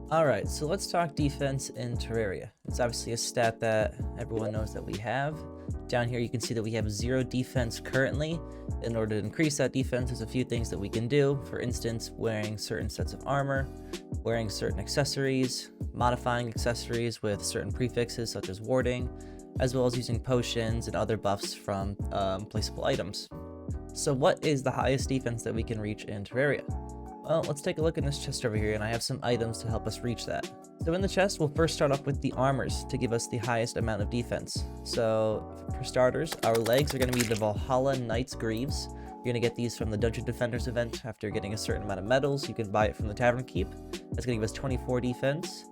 Alright, so let's talk defense in Terraria. It's obviously a stat that everyone knows that we have. Down here you can see that we have 0 defense currently. In order to increase that defense, there's a few things that we can do. For instance, wearing certain sets of armor, wearing certain accessories, modifying accessories with certain prefixes such as warding, as well as using potions and other buffs from placeable items. So what is the highest defense that we can reach in Terraria? Well, let's take a look in this chest over here, and I have some items to help us reach that. So in the chest, we'll first start off with the armors to give us the highest amount of defense. So for starters, our legs are going to be the Valhalla Knight's Greaves. You're going to get these from the Dungeon Defenders event. After getting a certain amount of medals, you can buy it from the Tavern Keep. That's going to give us 24 defense.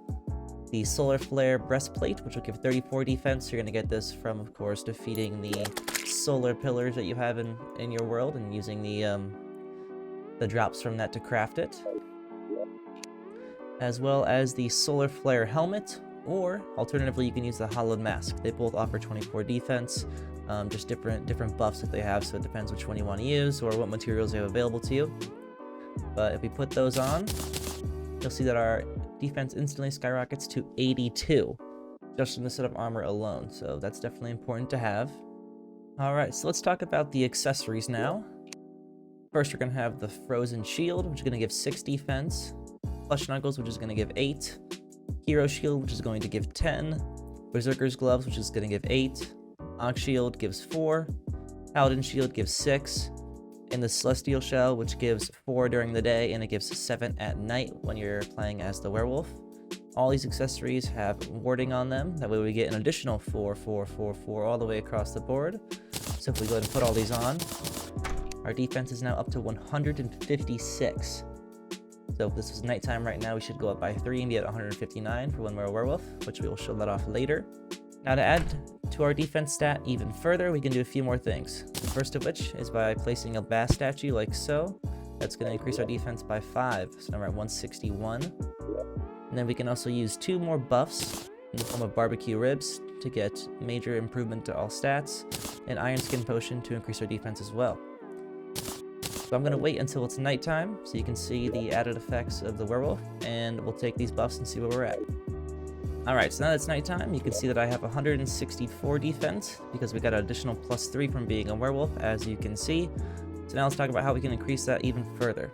The Solar Flare Breastplate, which will give 34 defense. You're going to get this from, of course, defeating the solar pillars that you have in your world and using the drops from that to craft it, as well as the Solar Flare Helmet, or alternatively you can use the Hollowed Mask. They both offer 24 defense, just different buffs that they have, so it depends which one you want to use or what materials you have available to you. But if we put those on, you'll see that our defense instantly skyrockets to 82 just from the set of armor alone, so that's definitely important to have. Alright, so let's talk about the accessories now. First, we're going to have the Frozen Shield, which is going to give 6 defense. Plush Knuckles, which is going to give 8. Hero Shield, which is going to give 10. Berserker's Gloves, which is going to give 8. Ox Shield gives 4. Paladin Shield gives 6. And the Celestial Shell, which gives 4 during the day, and it gives 7 at night when you're playing as the werewolf. All these accessories have warding on them. That way we get an additional 4, 4, 4, 4 all the way across the board. So if we go ahead and put all these on, our defense is now up to 156. So if this was nighttime right now, we should go up by 3 and be at 159 for when we're a werewolf, which we will show that off later. Now to add to our defense stat even further, we can do a few more things. The first of which is by placing a bass statue like so. That's going to increase our defense by 5, so now we're at 161. And then we can also use 2 more buffs in the form of barbecue ribs to get major improvement to all stats, and iron skin potion to increase our defense as well. So I'm going to wait until it's nighttime so you can see the added effects of the werewolf, and we'll take these buffs and see where we're at. Alright, so now that it's nighttime, you can see that I have 164 defense because we got an additional +3 from being a werewolf, as you can see. So now let's talk about how we can increase that even further.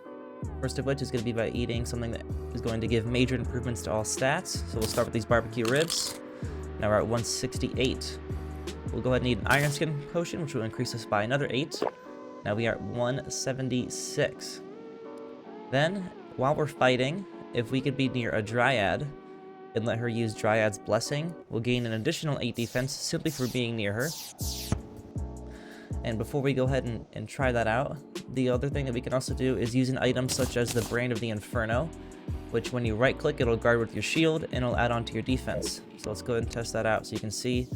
First of which is going to be by eating something that is going to give major improvements to all stats. So we'll start with these barbecue ribs. Now we're at 168. We'll go ahead and eat an iron skin potion, which will increase us by another 8. Now we are at 176. Then, while we're fighting, if we could be near a Dryad and let her use Dryad's Blessing, we'll gain an additional 8 defense simply for being near her. And before we go ahead and try that out, the other thing that we can also do is use an item such as the Brand of the Inferno, which when you right click, it'll guard with your shield and it'll add on to your defense. So let's go ahead and test that out so you can see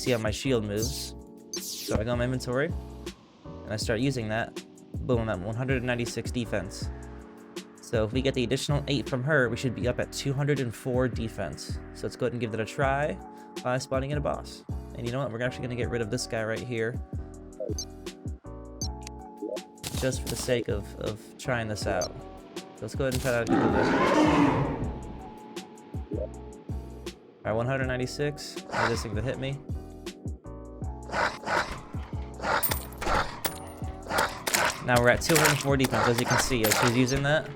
how my shield moves. So I go in my inventory and I start using that, boom, I'm at 196 defense. So if we get the additional 8 from her, we should be up at 204 defense. So let's go ahead and give that a try by spawning in a boss. And you know what, we're actually going to get rid of this guy right here, just for the sake of trying this out. So let's go ahead and try that. Alright, 196, I this thing to hit me. Now we're at 204 defense, as you can see, as she's using that.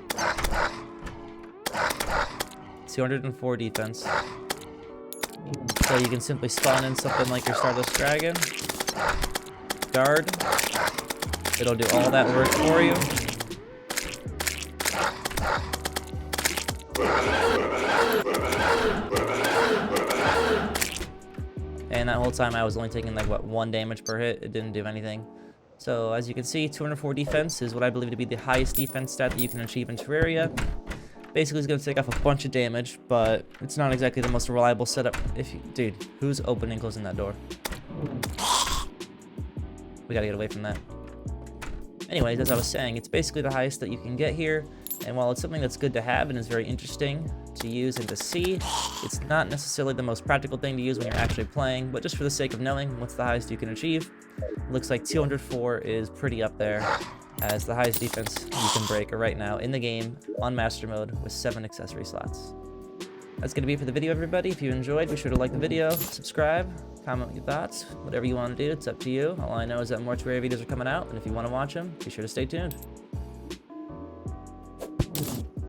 204 defense. So you can simply spawn in something like your Stardust Dragon. Guard. It'll do all that work for you. And that whole time I was only taking like, what, 1 damage per hit. It didn't do anything. So as you can see, 204 defense is what I believe to be the highest defense stat that you can achieve in Terraria. Basically, it's going to take off a bunch of damage, but it's not exactly the most reliable setup. Dude, who's opening and closing that door? We gotta get away from that. Anyways, as I was saying, it's basically the highest that you can get here. And while it's something that's good to have and is very interesting to use and to see, it's not necessarily the most practical thing to use when you're actually playing, but just for the sake of knowing what's the highest you can achieve, it looks like 204 is pretty up there. as the highest defense you can break right now in the game on Master Mode with 7 accessory slots. That's going to be it for the video, everybody. If you enjoyed, be sure to like the video, subscribe, comment your thoughts, whatever you want to do, it's up to you. All I know is that more Terraria videos are coming out, and if you want to watch them, be sure to stay tuned.